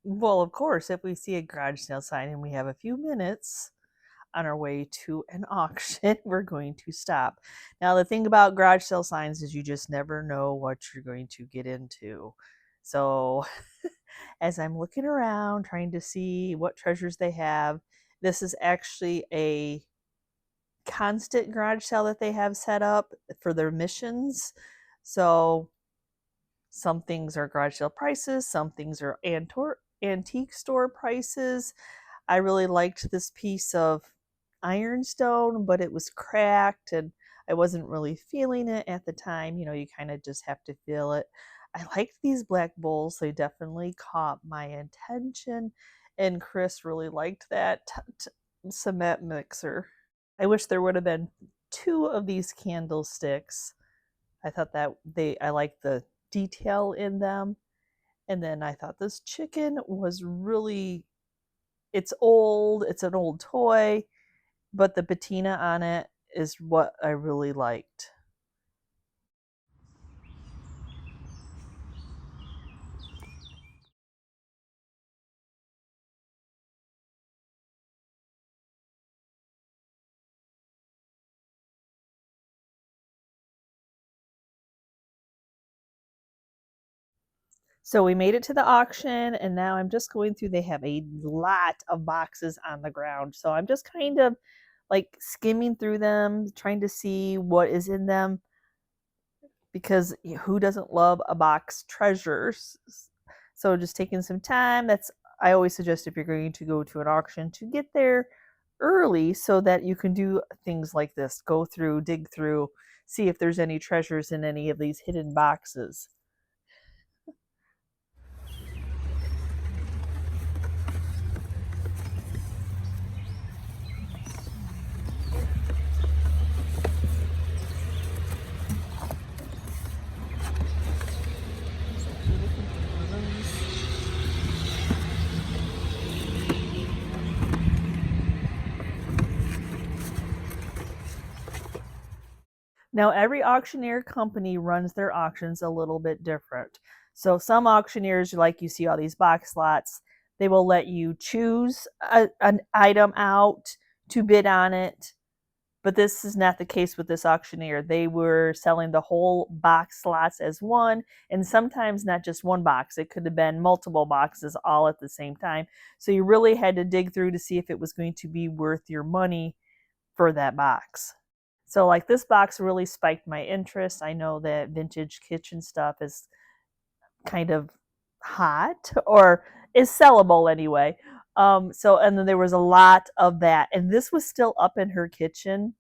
Well, of course, if we see a garage sale sign and we have a few minutes on our way to an auction, we're going to stop. Now, the thing about garage sale signs is you just never know what you're going to get into. So, as I'm looking around trying to see what treasures they have, this is actually a constant garage sale that they have set up for their missions. So, some things are garage sale prices, some things are antique store prices. I really liked this piece of ironstone, but it was cracked and I wasn't really feeling it at the time. You know, you kind of just have to feel it. I liked these black bowls. They definitely caught my attention. And Chris really liked that cement mixer. I wish there would have been two of these candlesticks. I thought that I liked the detail in them. And then I thought this chicken was really, it's old, it's an old toy, but the patina on it is what I really liked. So we made it to the auction and now I'm just going through. They have a lot of boxes on the ground. So I'm just kind of like skimming through them, trying to see what is in them because who doesn't love a box treasures? So just taking some time. I always suggest if you're going to go to an auction to get there early so that you can do things like this. Go through, dig through, see if there's any treasures in any of these hidden boxes. Now, every auctioneer company runs their auctions a little bit different. So, some auctioneers, like you see all these box lots, they will let you choose an item out to bid on it. But this is not the case with this auctioneer. They were selling the whole box slots as one, and sometimes not just one box. It could have been multiple boxes all at the same time. So you really had to dig through to see if it was going to be worth your money for that box. So like this box really spiked my interest. I know that vintage kitchen stuff is kind of hot or is sellable anyway. And then there was a lot of that. And this was still up in her kitchen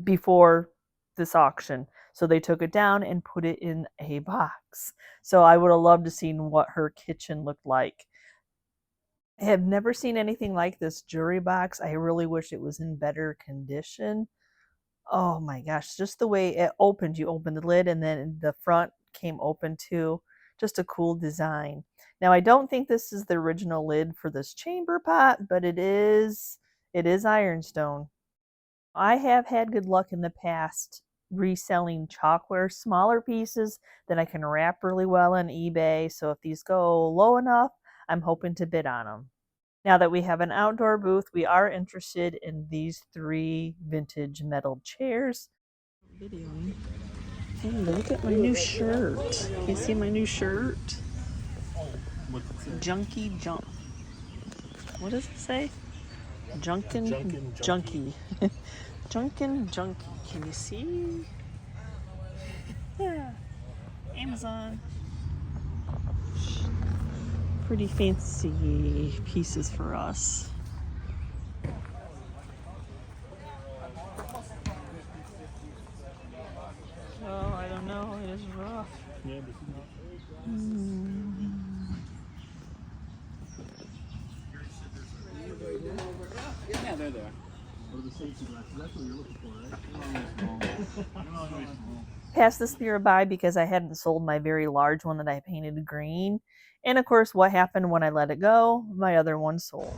before this auction. So they took it down and put it in a box. So I would have loved to seen what her kitchen looked like. I have never seen anything like this jewelry box. I really wish it was in better condition. Oh my gosh, just the way it opened. You opened the lid and then the front came open too. Just a cool design. Now I don't think this is the original lid for this chamber pot, but it is ironstone. I have had good luck in the past reselling chalkware, smaller pieces that I can wrap really well on eBay. So if these go low enough, I'm hoping to bid on them. Now that we have an outdoor booth, we are interested in these 3 vintage metal chairs. Videoing. Hey, look at my new shirt. Can you see my new shirt? Junkie junk. What does it say? Junkin junkie. Junkin junkie. Can you see? Yeah. Amazon. Pretty fancy pieces for us. Oh, I don't know. It is rough. Yeah, this is not. Yeah, they're there. What are the safety glasses? That's what you're looking for, right? Pass this nearby because I hadn't sold my very large one that I painted green. And of course, what happened when I let it go? My other one sold.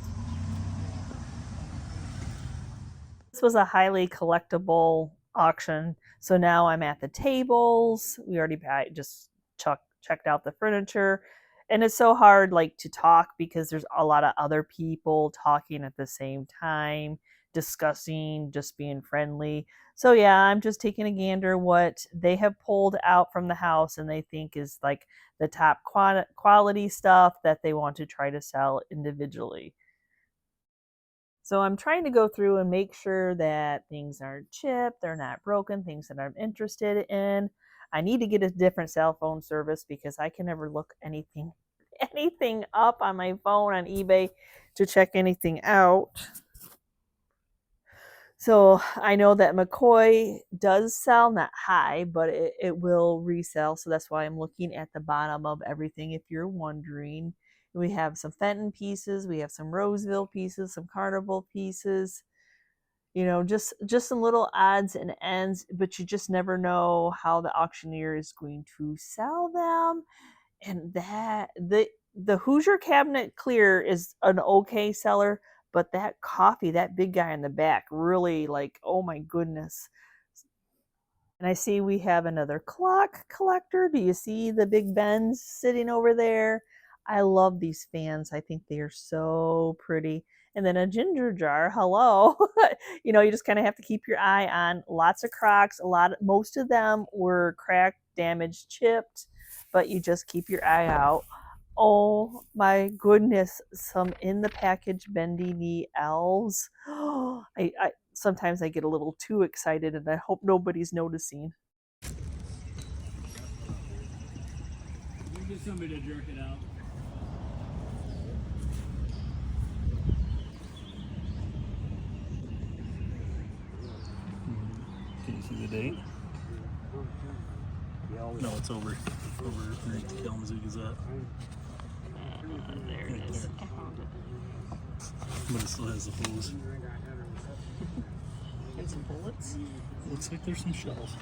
this was a highly collectible auction. So now I'm at the tables. We already just checked out the furniture. And it's so hard like to talk because there's a lot of other people talking at the same time, discussing, just being friendly. So yeah, I'm just taking a gander what they have pulled out from the house and they think is like the top quality stuff that they want to try to sell individually. So I'm trying to go through and make sure that things aren't chipped, they're not broken, things that I'm interested in. I need to get a different cell phone service because I can never look anything up on my phone on eBay to check anything out. So I know that McCoy does sell, not high, but it will resell. So that's why I'm looking at the bottom of everything if you're wondering. We have some Fenton pieces, we have some Roseville pieces, some Carnival pieces, you know, just some little odds and ends, but you just never know how the auctioneer is going to sell them. And the Hoosier Cabinet Clear is an okay seller, but that coffee, that big guy in the back, really like, oh my goodness. And I see we have another clock collector. Do you see the Big Bens sitting over there? I love these fans. I think they are so pretty. And then a ginger jar. Hello. You know, you just kind of have to keep your eye on lots of Crocs. Most of them were cracked, damaged, chipped, but you just keep your eye out. Oh my goodness, some in the package bendy knee elves. I sometimes I get a little too excited and I hope nobody's noticing. You get somebody to jerk it out. Can you see the date? No, it's over underneath the Kalamazoo Gazette. There it is. I found it. But it still has the hose. And some bullets. Looks like there's some shells.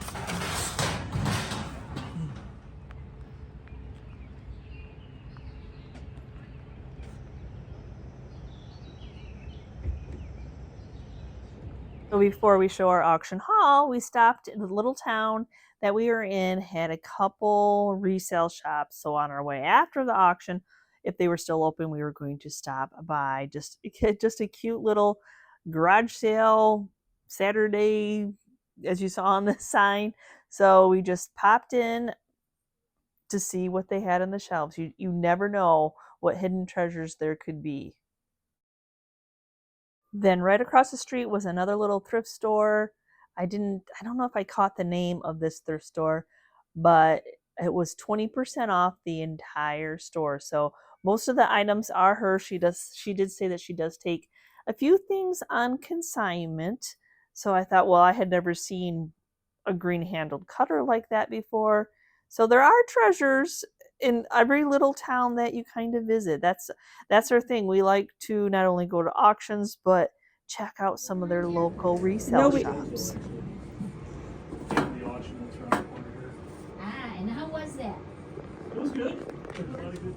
So before we show our auction haul, we stopped in the little town that we were in, had a couple resale shops. So on our way after the auction, if they were still open, we were going to stop by just a cute little garage sale Saturday, as you saw on the sign. So we just popped in to see what they had on the shelves. You never know what hidden treasures there could be. Then right across the street was another little thrift store. I don't know if I caught the name of this thrift store, but it was 20% off the entire store. So most of the items are hers. She did say that she does take a few things on consignment. So I thought, well, I had never seen a green handled cutter like that before. So there are treasures in every little town that you kind of visit. That's our thing. We like to not only go to auctions, but check out some of their local resale shops. The auction that's around the corner here. Ah, and how was that? It was good. There's a lot of good.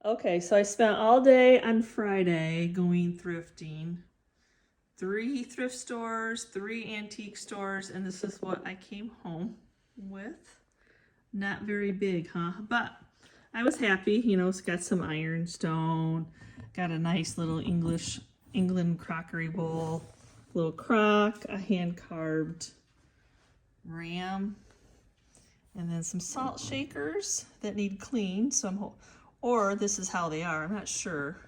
Okay, so I spent all day on Friday going thrifting. 3 thrift stores, 3 antique stores, and this is what I came home with. Not very big, huh? But I was happy, you know, it's got some ironstone, got a nice little England crockery bowl, little crock, a hand-carved ram, and then some salt shakers that need cleaned. So or this is how they are. I'm not sure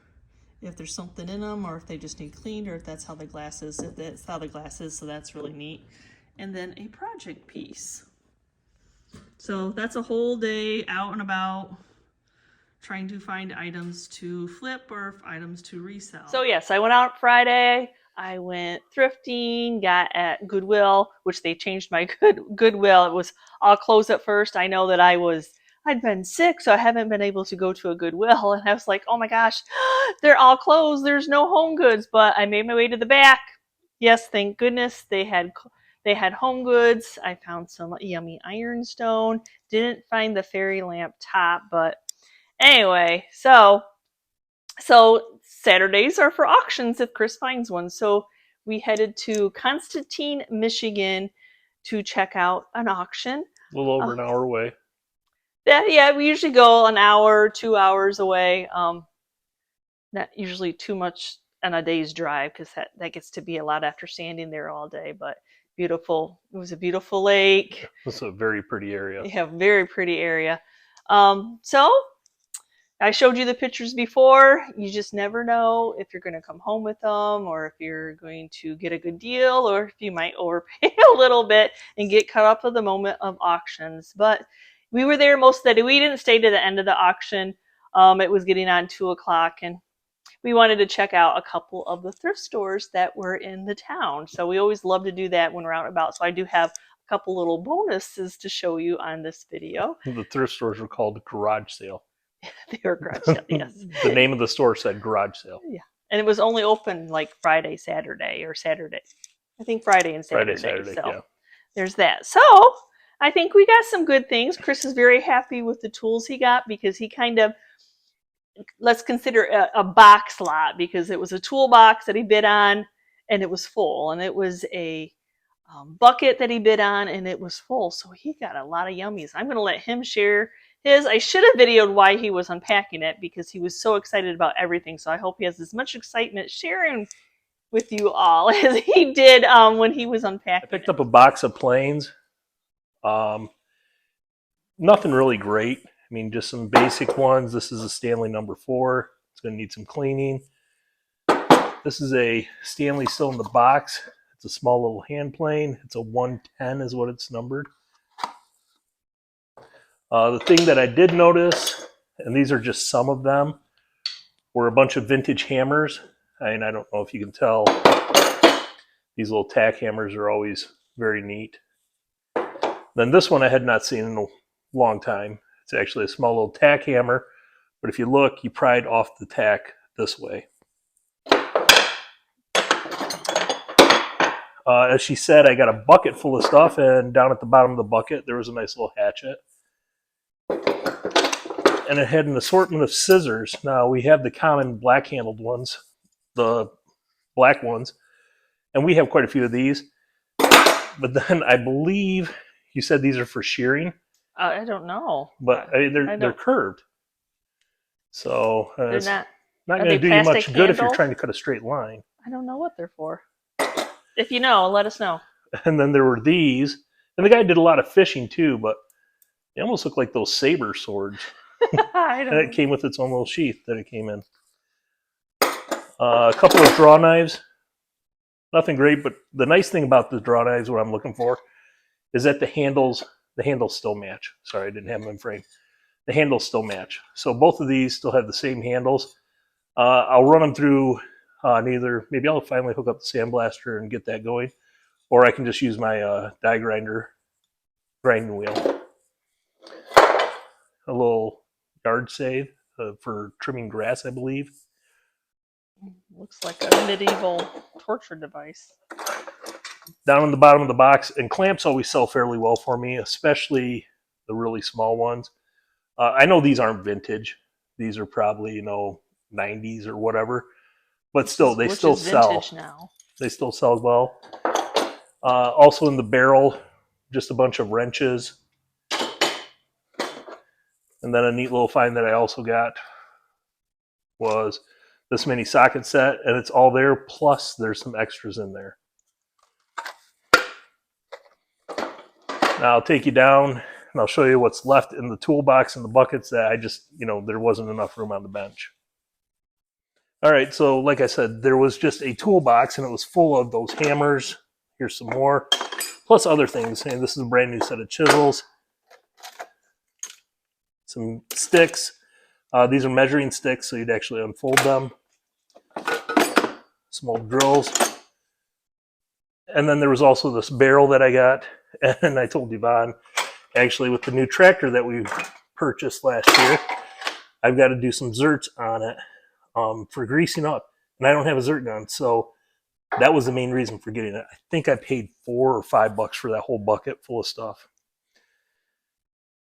if there's something in them or if they just need cleaned or if that's how the glass is. If that's how the glass is, so that's really neat. And then a project piece. So that's a whole day out and about trying to find items to flip or items to resell. So yes, I went out Friday. I went thrifting, got at Goodwill, which they changed my Goodwill. It was all closed at first. I know that I was I'd been sick, so I haven't been able to go to a Goodwill. And I was like, oh my gosh, they're all closed. There's no Home Goods. But I made my way to the back. Yes, thank goodness they had Home Goods. I found some yummy ironstone. Didn't find the fairy lamp top, but anyway, so Saturdays are for auctions if Chris finds one. So we headed to Constantine, Michigan to check out an auction. A little over an hour away. Yeah, we usually go an hour, 2 hours away. Not usually too much on a day's drive because that gets to be a lot after standing there all day. But beautiful. It was a beautiful lake. It's a very pretty area. Yeah, very pretty area. So I showed you the pictures before. You just never know if you're going to come home with them or if you're going to get a good deal or if you might overpay a little bit and get caught up with the moment of auctions. But we were there most of the day. We didn't stay to the end of the auction. It was getting on 2 o'clock and we wanted to check out a couple of the thrift stores that were in the town. So we always love to do that when we're out and about. So I do have a couple little bonuses to show you on this video. The thrift stores were called garage sale. They were garage sale, yes. The name of the store said garage sale. Yeah. And it was only open like Friday, Saturday, or Saturday. I think Friday and Saturday. Saturday, so yeah. there's that. So I think we got some good things. Chris is very happy with the tools he got because he kind of, let's consider a box lot because it was a toolbox that he bid on and it was full. And it was a bucket that he bid on and it was full. So he got a lot of yummies. I'm going to let him share his. I should have videoed why he was unpacking it because he was so excited about everything. So I hope he has as much excitement sharing with you all as he did when he was unpacking. I picked up a box of planes. Nothing really great. I mean, just some basic ones. This is a Stanley number 4. It's going to need some cleaning. This is a Stanley still in the box. It's a small little hand plane. It's a 110 is what it's numbered. The thing that I did notice, and these are just some of them, were a bunch of vintage hammers. And I don't know if you can tell, these little tack hammers are always very neat. Then this one I had not seen in a long time. It's actually a small little tack hammer, but if you look, you pry it off the tack this way. As she said, I got a bucket full of stuff, and down at the bottom of the bucket, there was a nice little hatchet. And it had an assortment of scissors. Now, we have the common black-handled ones, the black ones, and we have quite a few of these. But then I believe you said these are for shearing. I don't know. But they're curved. So they're it's not going to do you much good if you're handle? trying to cut a straight line. I don't know what they're for. If you know, let us know. And then there were these. And the guy did a lot of fishing too, but they almost look like those saber swords. I don't And it came with its own little sheath that it came in. A couple of draw knives. Nothing great, but the nice thing about the draw knives, what I'm looking for, is that the handles still match. Sorry, I didn't have them in frame. The handles still match. So both of these still have the same handles. I'll run them through maybe I'll finally hook up the sandblaster and get that going, or I can just use my die grinder grinding wheel. A little yard save for trimming grass, I believe. Looks like a medieval torture device. Down in the bottom of the box, and clamps always sell fairly well for me, especially the really small ones. I know these aren't vintage. These are probably, 90s or whatever. But still, they still sell. Now. They still sell well. Also in the barrel, just a bunch of wrenches. And then a neat little find that I also got was this mini socket set, and it's all there, plus there's some extras in there. Now I'll take you down, and I'll show you what's left in the toolbox and the buckets that I just, there wasn't enough room on the bench. All right, so like I said, there was just a toolbox, and it was full of those hammers. Here's some more, plus other things. And this is a brand new set of chisels. Some sticks. These are measuring sticks, so you'd actually unfold them. Some old drills. And then there was also this barrel that I got. And I told Yvonne, actually, with the new tractor that we purchased last year. I've got to do some zerts on it for greasing up. And I don't have a zert gun, so that was the main reason for getting it. I think I paid $4 or $5 for that whole bucket full of stuff.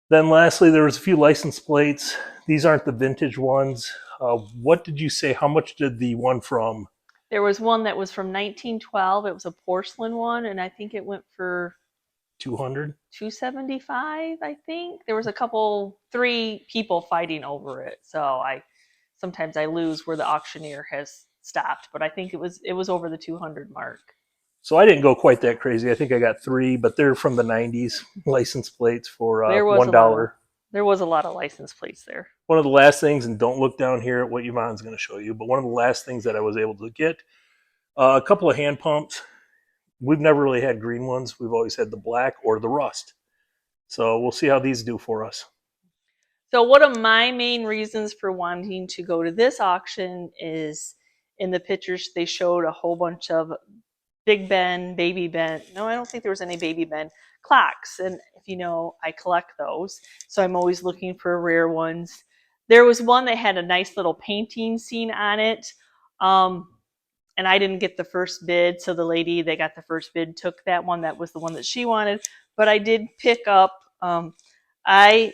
Then lastly, there was a few license plates. These aren't the vintage ones. What did you say? How much did the one from? There was one that was from 1912. It was a porcelain one, and I think it went for 200? $275, I think. There was 3 people fighting over it. So sometimes I lose where the auctioneer has stopped, but I think it was over the 200 mark. So I didn't go quite that crazy. I think I got 3, but they're from the 90s license plates for $1. There was a lot of license plates there. One of the last things, and don't look down here at what Yvonne's going to show you, but one of the last things that I was able to get, a couple of hand pumps. We've never really had green ones. We've always had the black or the rust. So we'll see how these do for us. So one of my main reasons for wanting to go to this auction is in the pictures they showed a whole bunch of Big Ben, Baby Ben. No, I don't think there was any Baby Ben clocks. And if you know, I collect those. So I'm always looking for rare ones. There was one that had a nice little painting scene on it. And I didn't get the first bid. So the lady that got the first bid took that one. That was the one that she wanted. But I did pick up, I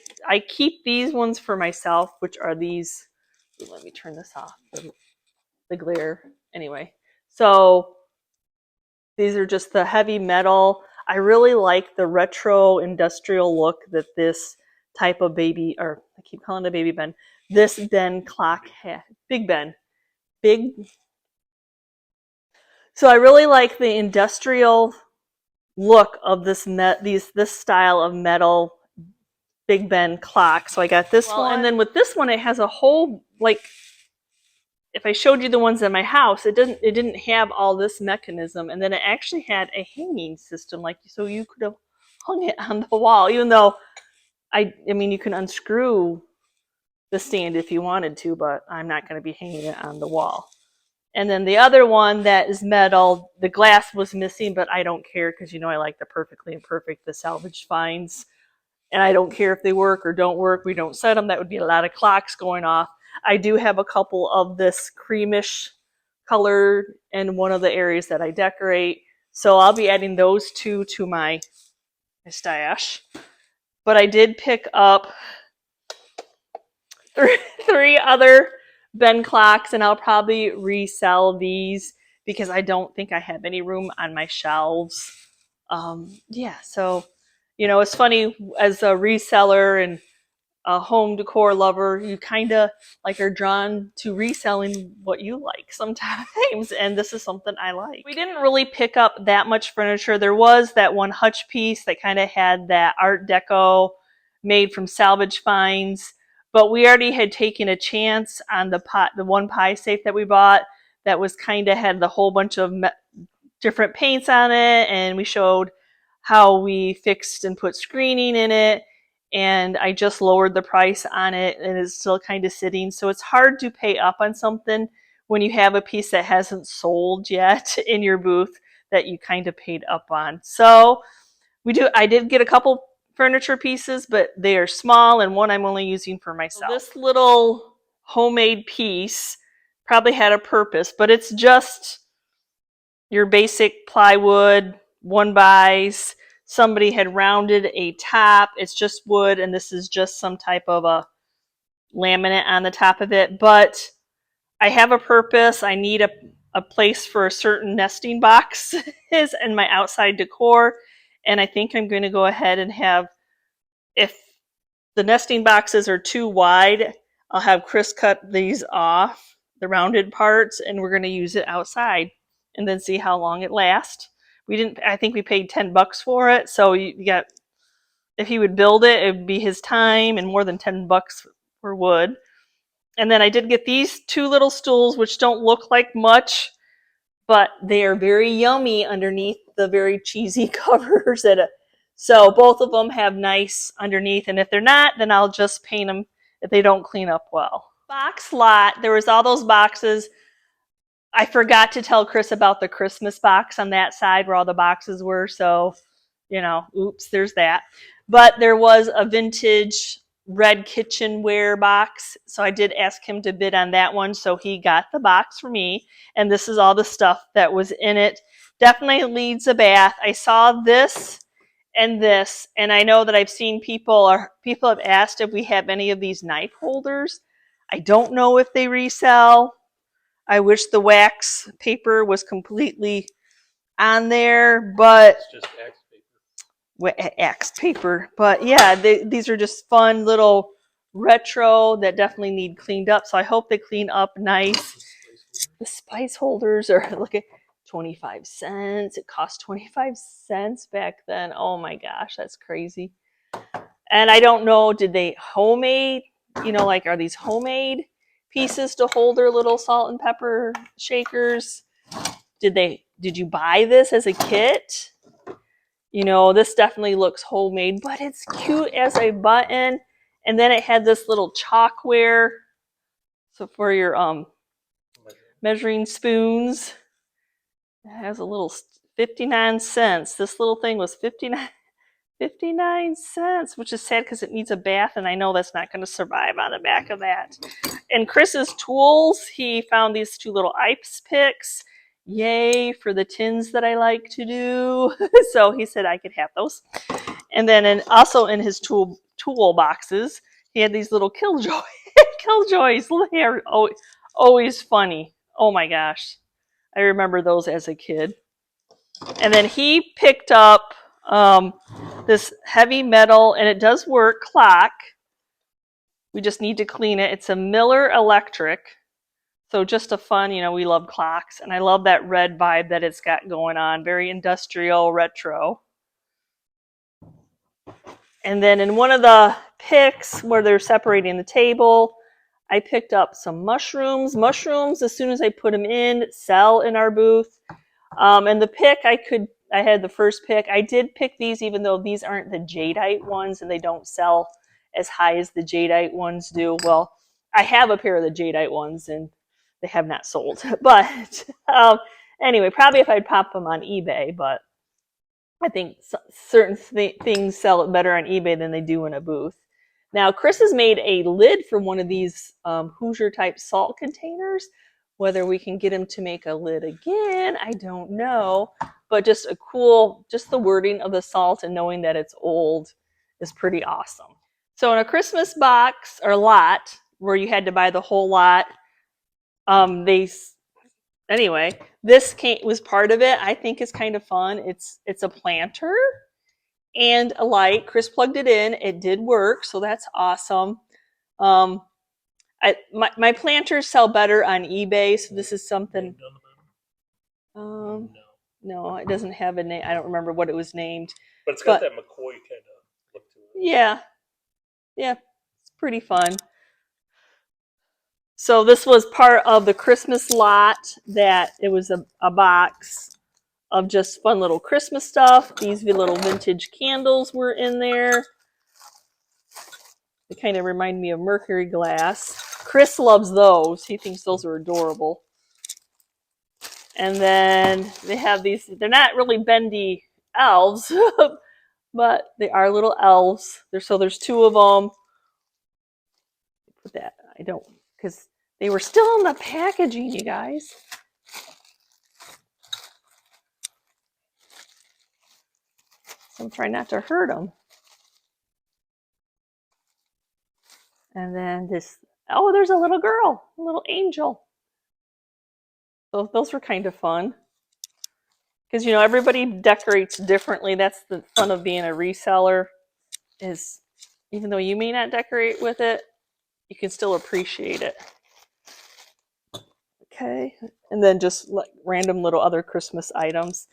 keep these ones for myself, which are these. Let me turn this off, the glare. Anyway, so these are just the heavy metal. I really like the retro industrial look that this type of baby, or I keep calling it a Baby Ben, this Ben clock has. Big Ben. So I really like the industrial look of this style of metal Big Ben clock. So I got this one, and then with this one, it has a whole, like, if I showed you the ones in my house, it didn't have all this mechanism, and then it actually had a hanging system, like, so you could have hung it on the wall, even though I mean you can unscrew the stand if you wanted to, but I'm not going to be hanging it on the wall. And then the other one that is metal, the glass was missing, but I don't care because, you know, I like the perfectly imperfect, the salvage finds. And I don't care if they work or don't work. We don't set them. That would be a lot of clocks going off. I do have a couple of this creamish color in one of the areas that I decorate. So I'll be adding those 2 to my stash. But I did pick up 3 other Ben clocks, and I'll probably resell these because I don't think I have any room on my shelves. Yeah, so, you know, it's funny, as a reseller and a home decor lover, you kind of like are drawn to reselling what you like sometimes, and this is something I like. We didn't really pick up that much furniture. There was that one hutch piece that kind of had that Art Deco made from salvage finds, but we already had taken a chance on the one pie safe that we bought that was kind of had the whole bunch of different paints on it, and we showed how we fixed and put screening in it. And I just lowered the price on it, and it's still kind of sitting. So it's hard to pay up on something when you have a piece that hasn't sold yet in your booth that you kind of paid up on. So I did get a couple furniture pieces, but they are small, and one I'm only using for myself. So this little homemade piece probably had a purpose, but it's just your basic plywood, 1x. Somebody had rounded a top. It's just wood, and this is just some type of a laminate on the top of it. But I have a purpose. I need a place for a certain nesting box in my outside decor. And I think I'm going to go ahead and have, if the nesting boxes are too wide, I'll have Chris cut these off, the rounded parts, and we're going to use it outside and then see how long it lasts. I think we paid $10 for it. So you got, if he would build it, it would be his time and more than $10 for wood. And then I did get these 2 little stools, which don't look like much, but they are very yummy underneath the very cheesy covers. So both of them have nice underneath. And if they're not, then I'll just paint them if they don't clean up well. Box lot, there was all those boxes. I forgot to tell Chris about the Christmas box on that side where all the boxes were. So, you know, oops, there's that. But there was a vintage red kitchenware box. So I did ask him to bid on that one. So he got the box for me. And this is all the stuff that was in it. Definitely needs a bath. I saw this and this, and I know that I've seen people have asked if we have any of these knife holders. I don't know if they resell. I wish the wax paper was completely on there, but It's just X paper. Axe paper. But yeah, these are just fun little retro that definitely need cleaned up. So I hope they clean up nice. The spice holders are, look at 25 cents. It cost 25 cents back then. Oh my gosh, that's crazy. And I don't know, did they homemade, like, are these homemade pieces to hold their little salt and pepper shakers? Did you buy this as a kit? This definitely looks homemade, but it's cute as a button. And then it had this little chalkware, so for your measuring spoons. It has a little 59 cents. This little thing was 59 cents, which is sad because it needs a bath, and I know that's not going to survive on the back of that. And Chris's tools, he found these two little ice picks. Yay for the tins that I like to do. So he said I could have those. And then also in his tool boxes, he had these little killjoys. They are always funny. Oh my gosh. I remember those as a kid. And then he picked up this heavy metal, and it does work, clock. We just need to clean it. It's a Miller Electric. So just a fun, we love clocks. And I love that red vibe that it's got going on. Very industrial, retro. And then in one of the picks where they're separating the table, I picked up some mushrooms. Mushrooms, as soon as I put them in, sell in our booth. And the pick, I had the first pick. I did pick these even though these aren't the jadeite ones and they don't sell as high as the jadeite ones do. Well, I have a pair of the jadeite ones and they have not sold. But anyway, probably if I'd pop them on eBay, but I think certain things sell better on eBay than they do in a booth. Now, Chris has made a lid for one of these Hoosier type salt containers. Whether we can get him to make a lid again, I don't know. But just just the wording of the salt and knowing that it's old is pretty awesome. So in a Christmas box or lot where you had to buy the whole lot, anyway, this was part of it. I think it's kind of fun. It's a planter and a light. Chris plugged it in. It did work, so that's awesome. My planters sell better on eBay, so this is something. No, it doesn't have a name. I don't remember what it was named. But it's got that McCoy kind of look to it. Yeah, it's pretty fun. So this was part of the Christmas lot that it was a box of just fun little Christmas stuff. These little vintage candles were in there. They kind of remind me of mercury glass. Chris loves those. He thinks those are adorable. And then they have these, they're not really bendy elves, but they are little elves. So there's two of them. Put that, I don't, because they were still in the packaging, you guys. So I'm trying not to hurt them. And then this, oh, there's a little girl, a little angel. So those were kind of fun. Because, everybody decorates differently. That's the fun of being a reseller, is even though you may not decorate with it, you can still appreciate it. Okay. And then just like random little other Christmas items.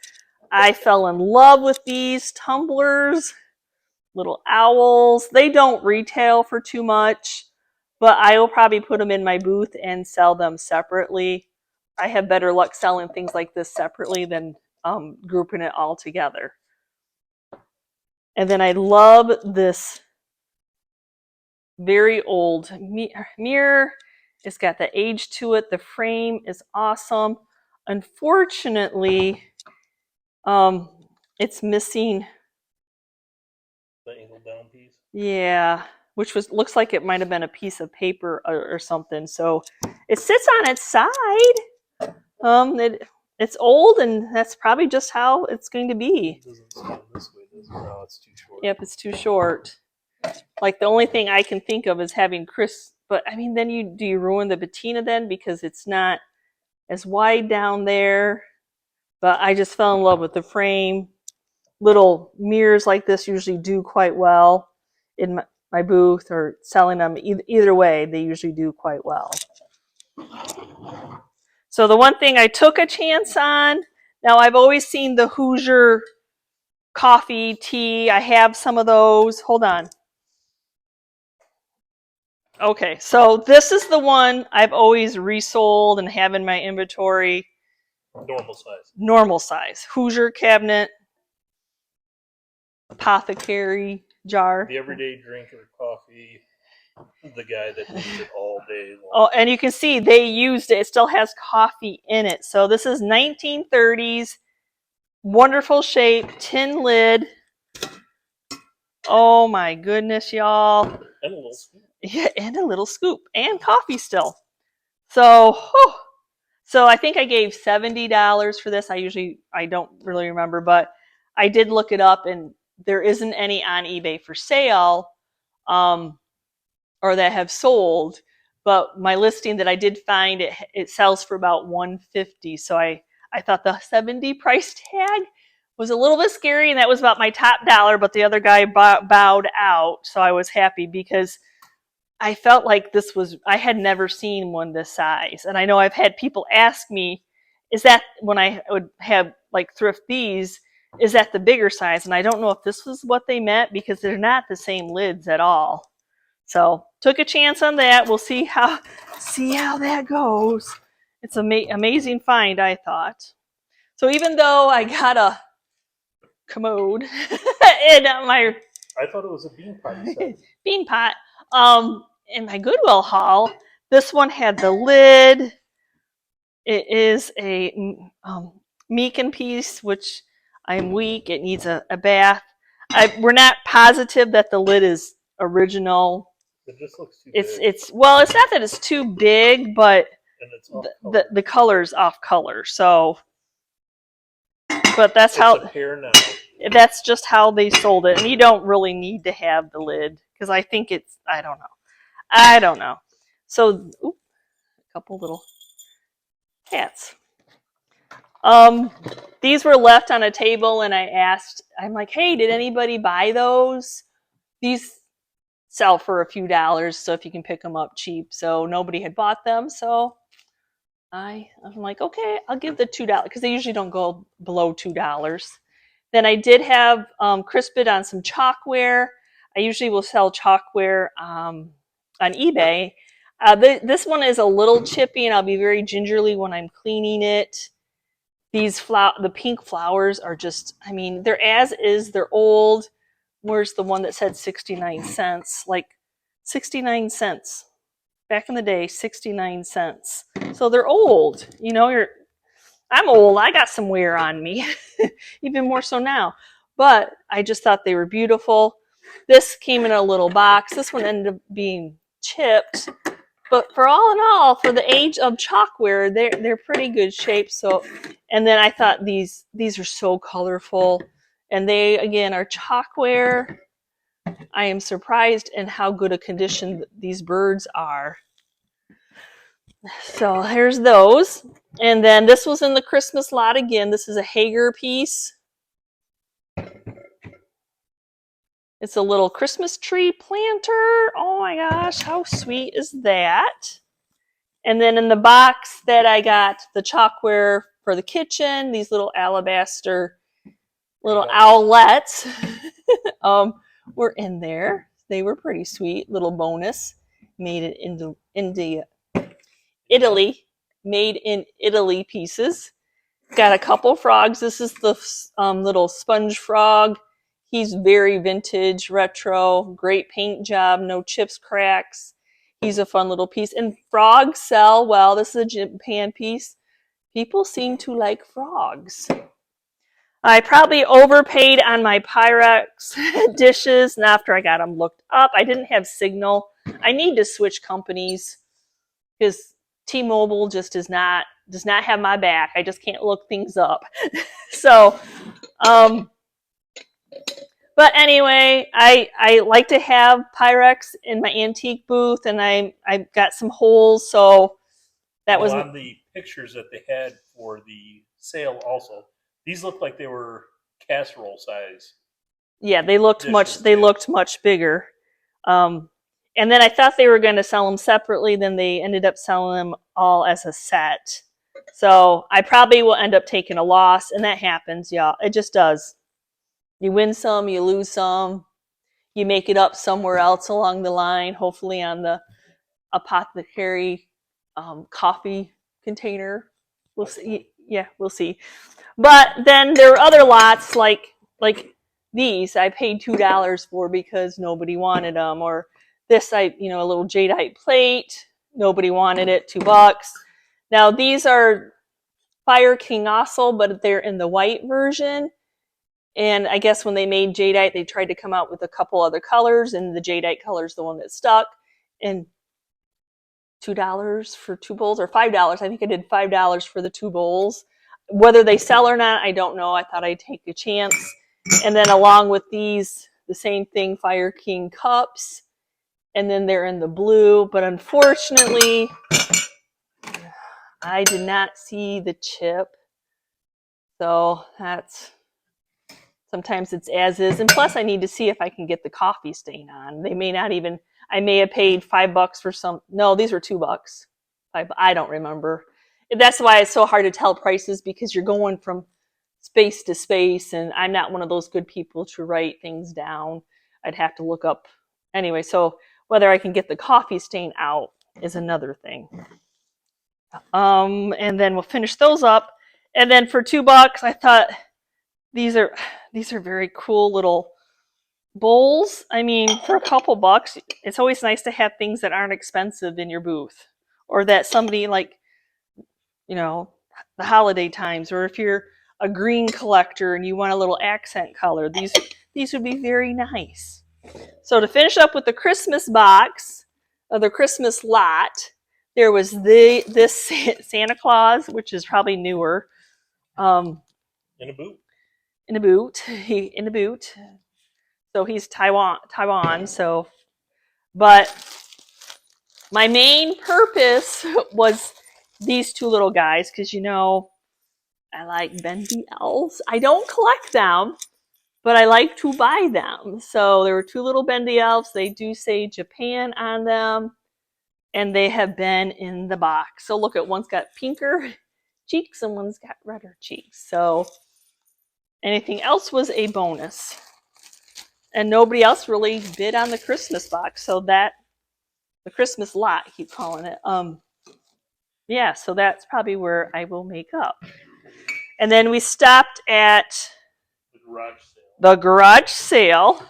I fell in love with these tumblers, little owls. They don't retail for too much, but I will probably put them in my booth and sell them separately. I have better luck selling things like this separately than grouping it all together. And then I love this very old mirror. It's got the age to it. The frame is awesome. Unfortunately, it's missing. The angled down piece? Yeah. which looks like it might have been a piece of paper or something. So it sits on its side. It's old, and that's probably just how it's going to be. It doesn't stand this way, does it? No, it's too short. Yep, it's too short. Like the only thing I can think of is having Chris, but I mean, then do you ruin the patina then because it's not as wide down there? But I just fell in love with the frame. Little mirrors like this usually do quite well in my booth or selling them. Either way, they usually do quite well. So the one thing I took a chance on, now I've always seen the Hoosier coffee, tea. I have some of those. Hold on. Okay, so this is the one I've always resold and have in my inventory. Normal size. Normal size. Hoosier cabinet. Apothecary jar. The everyday drinker coffee. The guy that needs it all day long. Oh, and you can see they used it. It still has coffee in it. So this is 1930s. Wonderful shape. Tin lid. Oh my goodness, y'all. And a little scoop. Yeah, and a little scoop. And coffee still. So, so I think I gave $70 for this. I don't really remember, but I did look it up, and there isn't any on eBay for sale. Or that have sold, but my listing that I did find, it sells for about $150. So I thought the $70 price tag was a little bit scary, and that was about my top dollar, but the other guy bowed out. So I was happy because I felt like I had never seen one this size. And I know I've had people ask me, is that when I would have like thrift these, is that the bigger size? And I don't know if this was what they meant because they're not the same lids at all. So took a chance on that. We'll see how that goes. It's amazing find, I thought. So even though I got a commode in my I thought it was a bean pot. bean pot in my Goodwill haul, this one had the lid. It is a Meekin piece, which I'm weak. It needs a bath. We're not positive that the lid is original. It just looks too big. It's well, it's not that it's too big, but and it's off color. the color's off color. So, but that's it's a pair now. That's just how they sold it, and you don't really need to have the lid because I think I don't know. So, a couple little cats. These were left on a table, and I'm like, hey, did anybody buy those? These sell for a few dollars, so if you can pick them up cheap. So nobody had bought them, so I'm like, okay, I'll give the $2 because they usually don't go below $2. Then I did have Chris bid on some chalkware. I usually will sell chalkware on eBay. This one is a little chippy, and I'll be very gingerly when I'm cleaning it. The pink flowers are just, I mean, they're as is, they're old. Where's the one that said 69 cents? Like 69 cents. Back in the day, 69 cents. So they're old. You know, I'm old. I got some wear on me. Even more so now. But I just thought they were beautiful. This came in a little box. This one ended up being chipped. But for all in all, for the age of chalkware, they're pretty good shape. So, and then I thought these are so colorful. And they, again, are chalkware. I am surprised in how good a condition these birds are. So here's those. And then this was in the Christmas lot again. This is a Hager piece. It's a little Christmas tree planter. Oh my gosh, how sweet is that? And then in the box that I got the chalkware for the kitchen, these little alabaster little owlets were in there. They were pretty sweet. Little bonus. Made it into Italy. Made in Italy pieces. Got a couple frogs. This is the little sponge frog. He's very vintage, retro, great paint job, no chips, cracks. He's a fun little piece. And frogs sell well. This is a Japan piece. People seem to like frogs. I probably overpaid on my Pyrex dishes, and after I got them looked up, I didn't have signal. I need to switch companies because T-Mobile just does not have my back. I just can't look things up. So, but anyway, I like to have Pyrex in my antique booth, and I got some holes, so that was on the pictures that they had for the sale. Also, these look like they were casserole size. Yeah, they looked dishes, much bigger. And then I thought they were going to sell them separately. Then they ended up selling them all as a set. So I probably will end up taking a loss, and that happens, y'all. It just does. You win some, you lose some. You make it up somewhere else along the line, hopefully on the Apothecary coffee container. We'll see. Yeah, we'll see. But then there are other lots like these I paid $2 for because nobody wanted them, or this a little jadeite plate, nobody wanted it, $2. Now these are Fire King also, but they're in the white version. And I guess when they made jadeite, they tried to come out with a couple other colors, and the jadeite color is the one that stuck. And $2 for 2 bowls, or $5. I think I did $5 for the 2 bowls. Whether they sell or not, I don't know. I thought I'd take a chance. And then along with these, the same thing, Fire King cups. And then they're in the blue. But unfortunately, I did not see the chip. So that's, sometimes it's as is. And plus I need to see if I can get the coffee stain on. They may not even, I may have paid $5 for some, no, these were $2. I don't remember. That's why it's so hard to tell prices, because you're going from space to space, and I'm not one of those good people to write things down. I'd have to look up. Anyway, so whether I can get the coffee stain out is another thing. And then we'll finish those up. And then for $2, I thought these are very cool little bowls. I mean, for a couple bucks, it's always nice to have things that aren't expensive in your booth, or that somebody like, the holiday times, or if you're a green collector and you want a little accent color, these would be very nice. So to finish up with the Christmas box, or the Christmas lot, there was this Santa Claus, which is probably newer. In a boot. In a boot. So he's Taiwan. So, but my main purpose was these 2 little guys, because I like bendy elves. I don't collect them, but I like to buy them. So there were 2 little bendy elves. They do say Japan on them, and they have been in the box. So look, one's got pinker cheeks and one's got redder cheeks. So anything else was a bonus. And nobody else really bid on the Christmas box. So that, the Christmas lot, I keep calling it. Yeah, so that's probably where I will make up. And then we stopped at the garage sale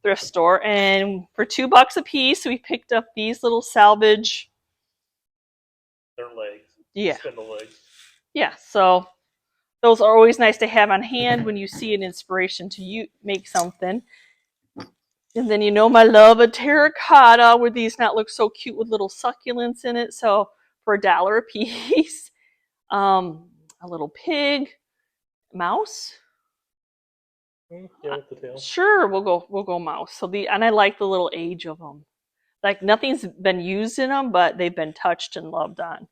thrift store, and for $2 a piece, we picked up these little salvage. Their legs. Yeah. Spindle legs. Yeah. So those are always nice to have on hand when you see an inspiration to make something. And then my love of terracotta, where these not look so cute with little succulents in it. So for $1 a piece, a little pig, mouse. Yeah, with the tail. Sure, we'll go mouse. So and I like the little age of them. Like nothing's been used in them, but they've been touched and loved on.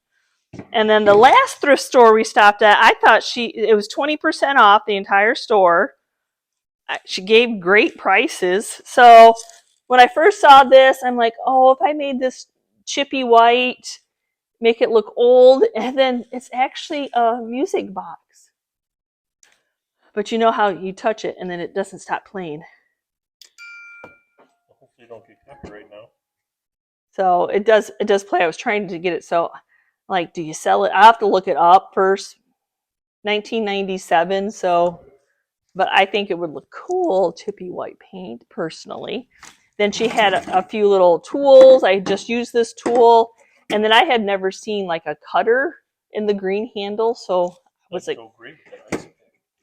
And then the last thrift store we stopped at, I thought it was 20% off the entire store. She gave great prices. So when I first saw this, I'm like, oh, if I made this chippy white, make it look old, and then it's actually a music box. But you know how you touch it and then it doesn't stop playing. Hopefully you don't get copyright now. So it does play. I was trying to get it. So like, do you sell it? I have to look it up first. 1997. So, but I think it would look cool, chippy white paint, personally. Then she had a few little tools. I just used this tool. And then I had never seen like a cutter in the green handle. So I was like,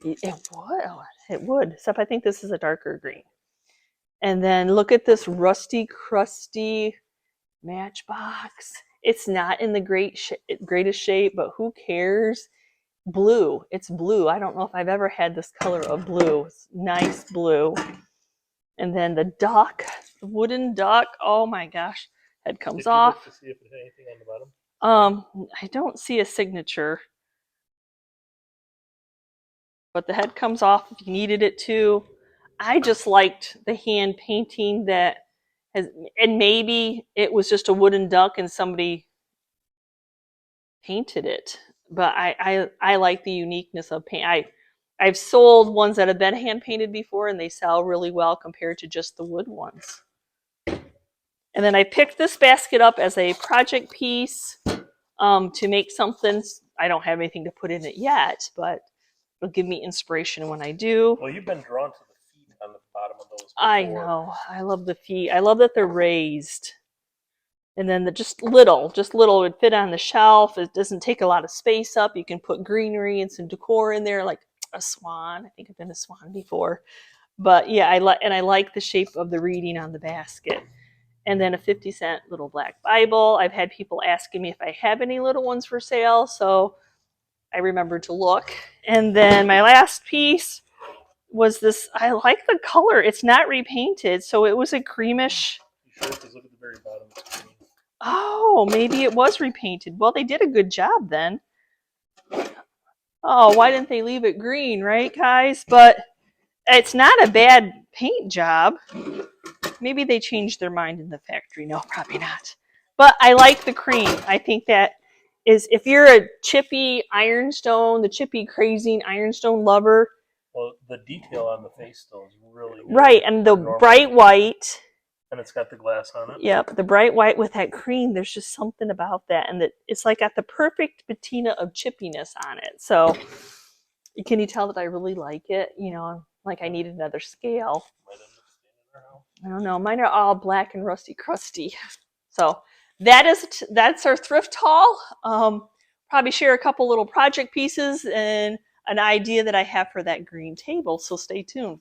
It would. It would. Except I think this is a darker green. And then look at this rusty, crusty Matchbox. It's not in the greatest shape, but who cares? Blue. It's blue. I don't know if I've ever had this color of blue. It's nice blue. And then the duck, the wooden duck. Oh my gosh. Head comes off. Did you look to see if it had anything on the bottom? I don't see a signature. But the head comes off if you needed it to. I just liked the hand painting that has, and maybe it was just a wooden duck and somebody painted it. But I like the uniqueness of paint. I've sold ones that have been hand painted before and they sell really well compared to just the wood ones. And then I picked this basket up as a project piece to make something. I don't have anything to put in it yet, but it'll give me inspiration when I do. Well, you've been drawn to the feet on the bottom of those before. I know. I love the feet. I love that they're raised. And then just little would fit on the shelf. It doesn't take a lot of space up. You can put greenery and some decor in there, like a swan. I think I've been a swan before. But yeah, I like the shape of the reading on the basket. And then a 50-cent little black Bible. I've had people asking me if I have any little ones for sale, so I remembered to look. And then my last piece was this. I like the color. It's not repainted, so it was a creamish. You sure? Because look at the very bottom. It's green. Oh, maybe it was repainted. Well, they did a good job then. Oh, why didn't they leave it green, right, guys? But it's not a bad paint job. Maybe they changed their mind in the factory. No, probably not. But I like the cream. I think that is, if you're a chippy ironstone, the chippy crazing ironstone lover. Well, the detail on the face still is really good. Right, and the bright white. And it's got the glass on it. Yep, the bright white with that cream. There's just something about that, and it's like got the perfect patina of chippiness on it. So, can you tell that I really like it? You know, like I need another scale. I don't know. Mine are all black and rusty crusty. So that's our thrift haul. Probably share a couple little project pieces and an idea that I have for that green table. So stay tuned.